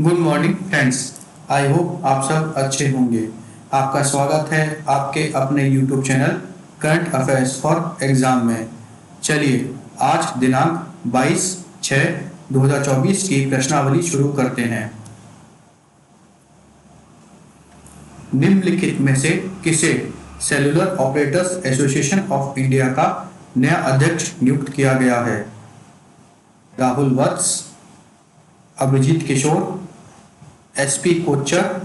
Good morning friends. I hope आप सब अच्छे होंगे। आपका स्वागत है आपके अपने YouTube channel current affairs for exam में। चलिए आज दिनांक 22/6/2024 की प्रश्नावली शुरू करते हैं। निम्नलिखित में से किसे cellular operators association of India का नया अध्यक्ष नियुक्त किया गया है? राहुल वत्स, अभिजीत किशोर, एसपी कोच्चर,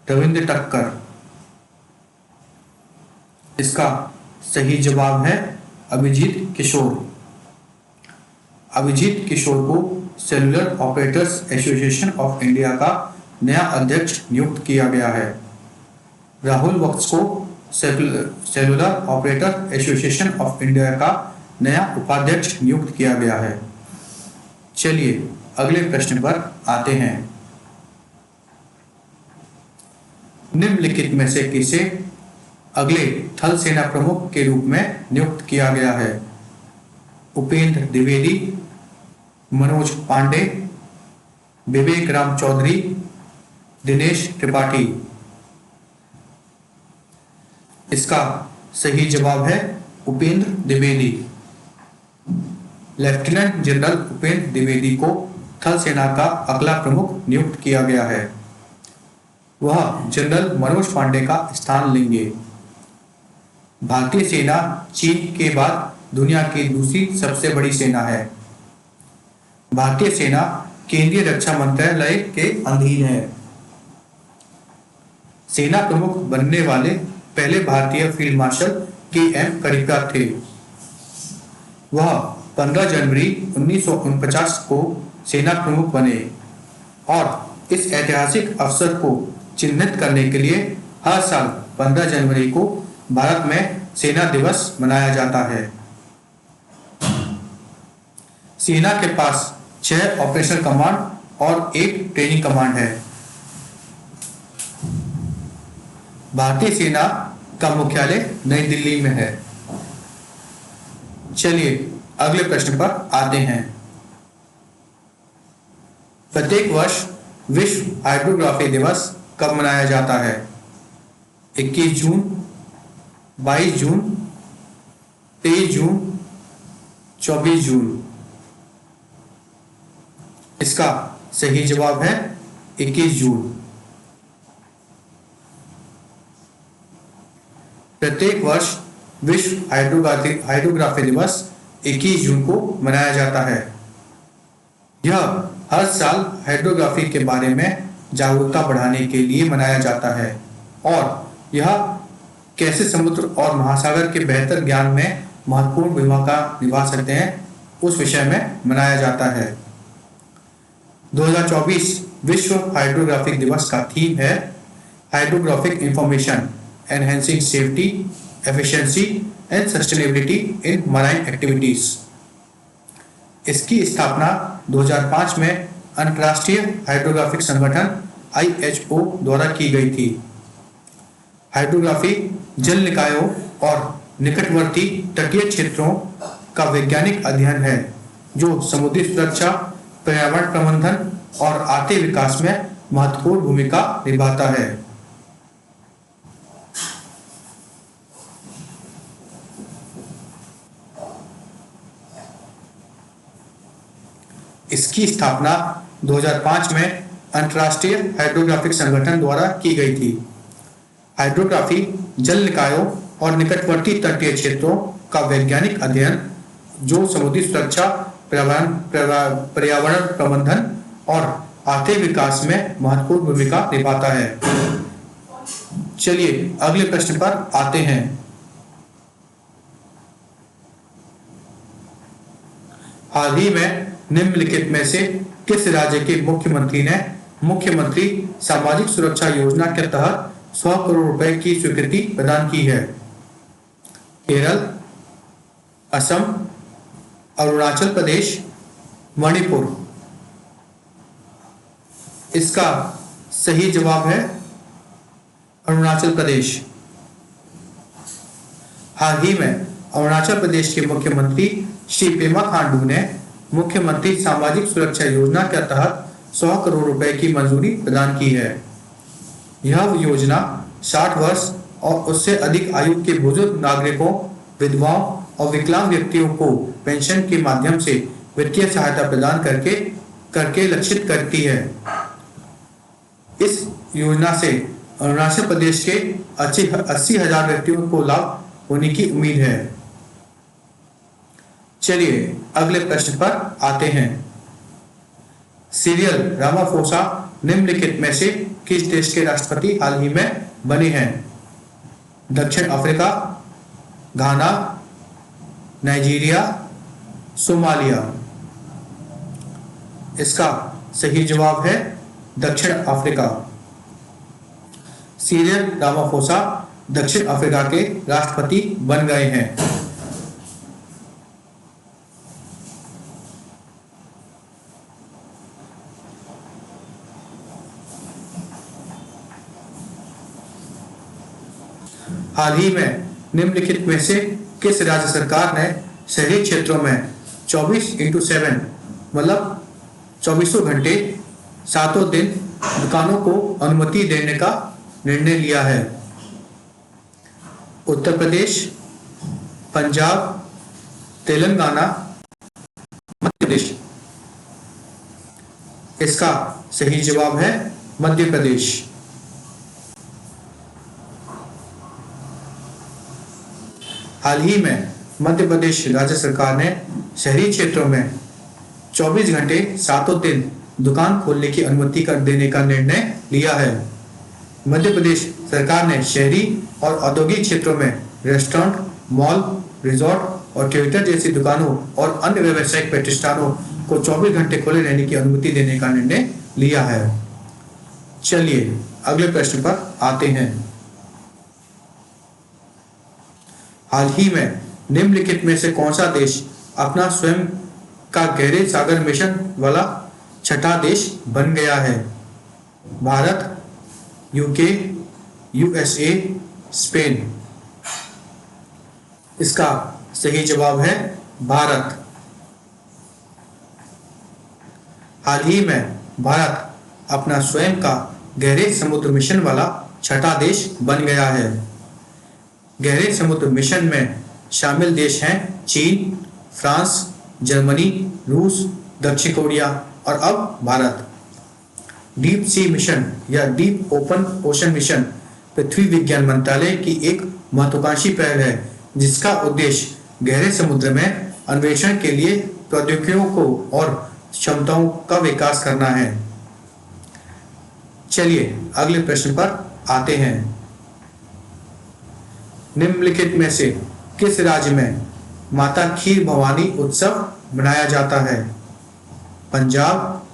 रविंद्र टक्कर। इसका सही जवाब है अभिजीत किशोर। अभिजीत किशोर को cellular operators association of India का नया अध्यक्ष नियुक्त किया गया है। राहुल वत्स को cellular operator association of India का नया उपाध्यक्ष नियुक्त किया गया है। चलिए अगले प्रश्न पर आते हैं। निम्नलिखित में से किसे अगले थल सेना प्रमुख के रूप में नियुक्त किया गया है? उपेंद्र द्विवेदी, मनोज पांडे, विवेक राम चौधरी, दिनेश त्रिपाठी। इसका सही जवाब है उपेंद्र द्विवेदी। लेफ्टिनेंट जनरल उपेंद्र द्विवेदी को थल सेना का अगला प्रमुख नियुक्त किया गया है। वह जनरल मनोज पांडे का स्थान लेंगे। भारतीय सेना चीन के बाद दुनिया की दूसरी सबसे बड़ी सेना है। भारतीय सेना केंद्रीय रक्षा मंत्रालय के अधीन है। सेना प्रमुख बनने वाले पहले भारतीय फील्ड मार्शल के.एम. करिप्पा थे। वह 15 जनवरी 1949 को सेना प्रमुख बने और इस ऐतिहासिक अवसर को चिन्हित करने के लिए हर साल 15 जनवरी को भारत में सेना दिवस मनाया जाता है। सेना के पास 6 ऑपरेशनल कमांड और 1 ट्रेनिंग कमांड है। भारतीय सेना का मुख्यालय नई दिल्ली में है। चलिए अगले प्रश्न पर आते हैं। प्रत्येक वर्ष विश्व हाइड्रोग्राफी दिवस कब मनाया जाता है? 21 जून, 22 जून, 23 जून, 24 जून। इसका सही जवाब है 21 जून। प्रत्येक वर्ष विश्व हाइड्रोग्राफी दिवस 21 जून को मनाया जाता है। यह हर साल हाइड्रोग्राफी के बारे में जागरूकता बढ़ाने के लिए मनाया जाता है और यह कैसे समुद्र और महासागर के बेहतर ज्ञान में महत्वपूर्ण भूमिका निभा सकते हैं उस विषय में मनाया जाता है। 2024 विश्व हाइड्रोग्राफिक दिवस का थीम है hydrographic information enhancing safety, efficiency and sustainability in marine activities. इसकी स्थापना 2005 में अंतर्राष्ट्रीय हाइड्रोग्राफिक संगठन IHO द्वारा की गई थी। हाइड्रोग्राफी जल निकायों और निकटवर्ती तटीय क्षेत्रों का वैज्ञानिक अध्ययन है जो समुद्री सुरक्षा, पर्यावरण प्रबंधन और आर्थिक विकास में महत्वपूर्ण भूमिका निभाता है। इसकी स्थापना 2005 में अंतर्राष्ट्रीय हाइड्रोग्राफिक संगठन द्वारा की गई थी। हाइड्रोग्राफी जल निकायों और निकटवर्ती तटीय क्षेत्रों का वैज्ञानिक अध्ययन जो समुद्री सुरक्षा, पर्यावरण प्रबंधन और आर्थिक विकास में महत्वपूर्ण भूमिका निभाता है। चलिए अगले प्रश्न पर आते हैं। हाल ही में निम्नलिखित में से किस राज्य के मुख्यमंत्री ने मुख्यमंत्री सामाजिक सुरक्षा योजना के तहत 100 करोड़ रुपए की स्वीकृति प्रदान की है? केरल, असम, अरुणाचल प्रदेश, मणिपुर। इसका सही जवाब है अरुणाचल प्रदेश। हाल ही में अरुणाचल प्रदेश के मुख्यमंत्री श्री पेमा खांडू ने मुख्यमंत्री सामाजिक सुरक्षा योजना के तहत 100 करोड़ रुपए की मंजूरी प्रदान की है। यह योजना 60 वर्ष और उससे अधिक आयु के बुजुर्ग नागरिकों, विधवाओं और विकलांग व्यक्तियों को पेंशन के माध्यम से वित्तीय सहायता प्रदान करके लक्षित करती है। इस योजना से अरुणाचल प्रदेश के 80,000 व्यक्तियों को लाभ होने की उम्मीद है। चलिए अगले प्रश्न पर आते हैं। सिरिल रामाफोसा निम्नलिखित में से किस देश के राष्ट्रपति हाल ही में बने हैं? दक्षिण अफ्रीका, घाना, नाइजीरिया, सोमालिया। इसका सही जवाब है दक्षिण अफ्रीका। सिरिल रामाफोसा दक्षिण अफ्रीका के राष्ट्रपति बन गए हैं। हाल ही में निम्नलिखित में से किस राज्य सरकार ने शहरी क्षेत्रों में 24/7 मतलब 24 घंटे 7 दिन दुकानों को अनुमति देने का निर्णय लिया है? उत्तर प्रदेश, पंजाब, तेलंगाना, मध्य प्रदेश। इसका सही जवाब है मध्य प्रदेश। हाल ही में मध्य प्रदेश राज्य सरकार ने शहरी क्षेत्रों में 24 घंटे 7 दिन दुकान खोलने की अनुमति कर देने का निर्णय लिया है। मध्य प्रदेश सरकार ने शहरी और औद्योगिक क्षेत्रों में रेस्टोरेंट, मॉल, रिजॉर्ट और थिएटर जैसी दुकानों और अन्य व्यावसायिक प्रतिष्ठानों को 24 घंटे खुले रहने की अनुमति देने का निर्णय लिया है। चलिए अगले प्रश्न पर आते हैं। हाल ही में निम्नलिखित में से कौन सा देश अपना स्वयं का गहरे सागर मिशन वाला छठा देश बन गया है? Bharat, UK, USA, Spain. इसका सही जवाब है भारत। हाल ही में भारत अपना स्वयं का गहरे समुद्र मिशन वाला छठा देश बन गया है। गहरे समुद्र मिशन में शामिल देश हैं चीन, फ्रांस, जर्मनी, रूस, दक्षिण कोरिया और अब भारत। डीप सी मिशन या डीप ओपन ओशन मिशन पृथ्वी विज्ञान मंत्रालय की एक महत्वाकांक्षी पहल है जिसका उद्देश्य गहरे समुद्र में अन्वेषण के लिए प्रौद्योगिकियों को और क्षमताओं का विकास करना है। चलिए अगले प्रश्न पर आते हैं। निम्नलिखित में से किस राज्य में माता खीर भवानी उत्सव मनाया जाता है? पंजाब,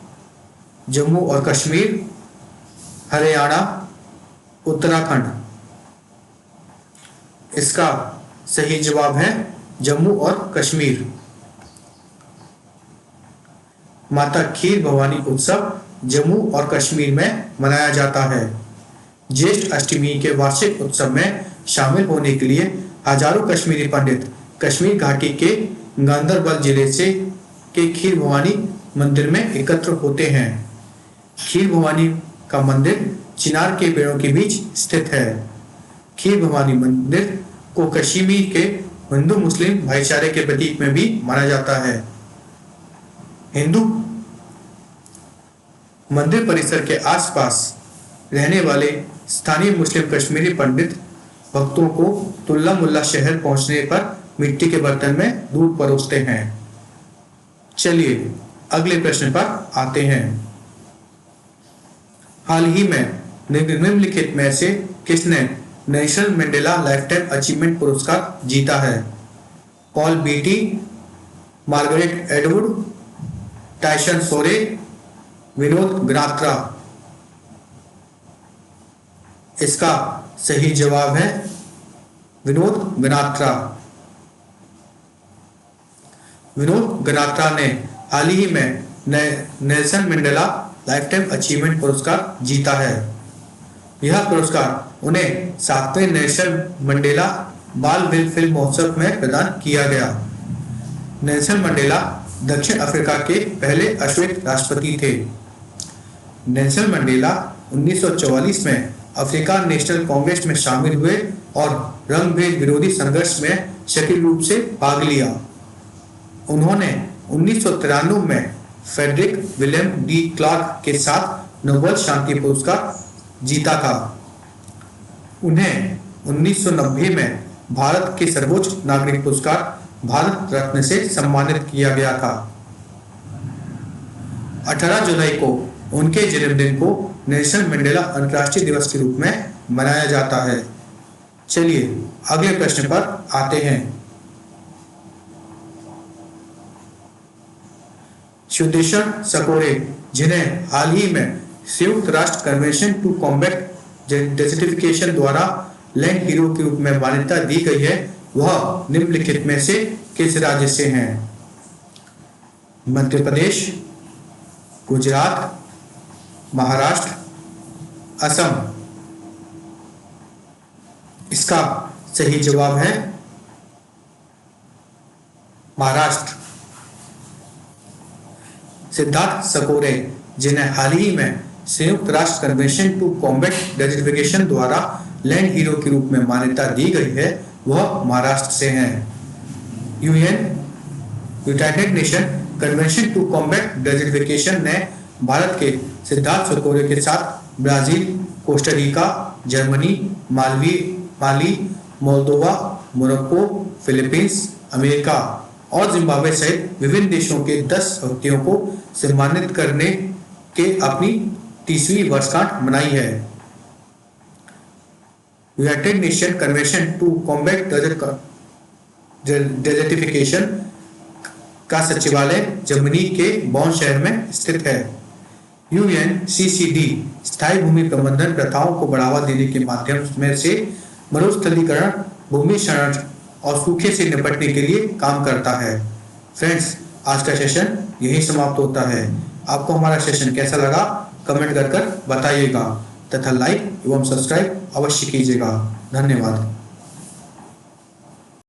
जम्मू और कश्मीर, हरियाणा, उत्तराखंड। इसका सही जवाब है जम्मू और कश्मीर। माता खीर भवानी उत्सव जम्मू और कश्मीर में मनाया जाता है। ज्येष्ठ अष्टमी के वार्षिक उत्सव में शामिल होने के लिए हजारों कश्मीरी पंडित कश्मीर घाटी के गांदरबल जिले से के खीर भवानी मंदिर में एकत्र होते हैं। खीर भवानी का मंदिर चिनार के पेड़ों के बीच स्थित है। खीर भवानी मंदिर को कश्मीर के हिंदू मुस्लिम भाईचारे के प्रतीक में भी माना जाता है। हिंदू मंदिर परिसर के आसपास रहने वाले स्थानीय मुस्लिम कश्मीरी पंडित भक्तों को तुल्ला मुल्ला शहर पहुंचने पर मिट्टी के बर्तन में दूध परोसते हैं। चलिए अगले प्रश्न पर आते हैं। हाल ही में निम्नलिखित में से किसने नेल्सन मंडेला लाइफटाइम अचीवमेंट पुरस्कार जीता है? पॉल बीटी, मार्गरेट एडवुड, टाइसन सोरे, विनोद ग्नात्रा। इसका सही जवाब है विनोद ग्नात्रा। विनोद ग्नात्रा ने हाल ही में नेल्सन मंडेला लाइफटाइम अचीवमेंट पुरस्कार जीता है। यह पुरस्कार उन्हें 7वें नेल्सन मंडेला बाल फिल्म महोत्सव में प्रदान किया गया। नेल्सन मंडेला दक्षिण अफ्रीका के पहले अश्वेत राष्ट्रपति थे। नेल्सन मंडेला 1944 में अफ्रीकान नेशनल कांग्रेस में शामिल हुए और रंग-भेद विरोधी संघर्ष में सक्रिय रूप से भाग लिया। उन्होंने 1993 में फ्रेडरिक विलियम डी क्लार्क के साथ नोबेल शांति पुरस्कार जीता था। उन्हें 1990 में भारत के सर्वोच्च नागरिक पुरस्कार भारत रत्न से सम्मानित किया गया था। 18 जुलाई को उनके जन्मदिन को नेल्सन मंडेला अंतर्राष्ट्रीय दिवस के रूप में मनाया जाता है। चलिए अगले प्रश्न पर आते हैं। सुदेशन सकोरे, जिन्हें हाल ही में संयुक्त राष्ट्र कन्वेंशन टू कॉम्बैट डेजर्टिफिकेशन द्वारा लैंड हीरो के रूप में मान्यता दी गई है, वह निम्नलिखित में से किस राज्य से हैं? मध्य प्रदेश, गुजरात, महाराष्ट्र, असम। इसका सही जवाब है महाराष्ट्र। सिद्धार्थ सकोरे, जिन्हें हाल ही में संयुक्त राष्ट्र कन्वेंशन टू कॉम्बैट डेजर्टिफिकेशन द्वारा लैंड हीरो के रूप में मान्यता दी गई है, वह महाराष्ट्र से हैं। United Nation Convention to Combat Desertification ने भारत के सिद्धार्थ सकोरे के साथ Brazil, Costa Rica, Germany, Mali, Moldova, Morocco, Philippines, America और जिम्बाब्वे सहित विभिन्न देशों के 10 व्यक्तियों को सम्मानित करने के अपनी 30वीं वर्षगांठ मनाई है। United Nation Convention to Combat Desertification का सचिवालय जर्मनी के बॉन शहर में स्थित है। UNCCD स्थायी भूमि प्रबंधन प्रथाओं को बढ़ावा देने के माध्यम में से मरुस्थलीकरण, भूमि क्षरण और सूखे से निपटने के लिए काम करता है। फ्रेंड्स, आज का सेशन यही समाप्त होता है। आपको हमारा सेशन कैसा लगा कमेंट कर बताइएगा तथा लाइक एवं सब्सक्राइब अवश्य कीजिएगा। धन्यवाद।